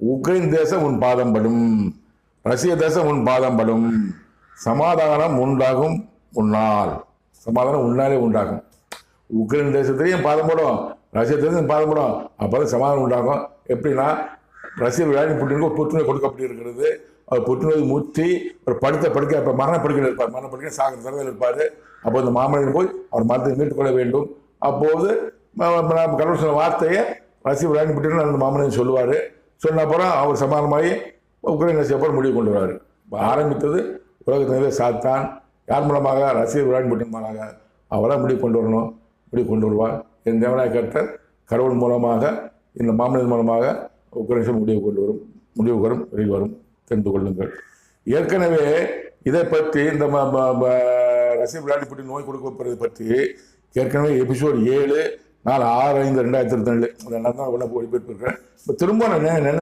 Ukraine தேசம் உன் பாதம் படும், ரஷ்ய தேசம் உன் பாதம் படும், சமாதானம் உண்டாகும் உன்னால். சமாதானம் உன்னாலே உண்டாகும். உக்ரைன் தேசத்திலையும் பாதம் படும், ரஷ்ய தேசம் பாதம் படும். அப்போதான் சமாதானம் உண்டாகும். எப்படின்னா, ரஷ்ய விளையாடி புட்டினுக்கு ஒரு புற்றுநோய் கொடுக்கப்பட்டு இருக்கிறது. அவர் புற்றுநோய் முற்றி ஒரு படுக்க இப்போ மரணப்படுக்கையில் இருப்பார். மரணப்படுக்கை சாகிற தரத்தில் இருப்பார். அப்போ இந்த மாமனிதன் போய் அவர் மரத்தை மீட்டுக்கொள்ள வேண்டும். அப்போது கடவுள் சொன்ன வார்த்தையை ரஷ்ய விளையாடி புட்டின்னு அந்த மாமனிதன் சொல்லுவார். சொன்ன அப்புறம் அவர் சமாதானமாகி உக்ரைன் ரஷ்யா அப்புறம் முடிவு கொண்டு வருவார். ஆரம்பித்தது உலகத்தினரே சாத்தான். யார் மூலமாக? ரஷ்ய விளையாடி புட்டின் மூலமாக. அவராக முடிவு கொண்டு வரணும், முடிவு கொண்டு வருவார். என் தேவனாய் கர்த்தர் கடவுள் மூலமாக, இந்த மாமனிதன் மூலமாக உக்ரைன் முடிவு கொண்டு வரும், முடிவு வரும், வெளிவரும். தெரிந்து கொள்ளுங்கள். ஏற்கனவே இதை பற்றி இந்த ரஷ்ய விளையாடி புட்டி நோய் கொடுக்கப்படுறது பற்றி ஏற்கனவே எபிசோட் 7, 4, 6, 5, 2024 ஒளிபரப்பு இருக்கிறேன். இப்போ திரும்ப நான்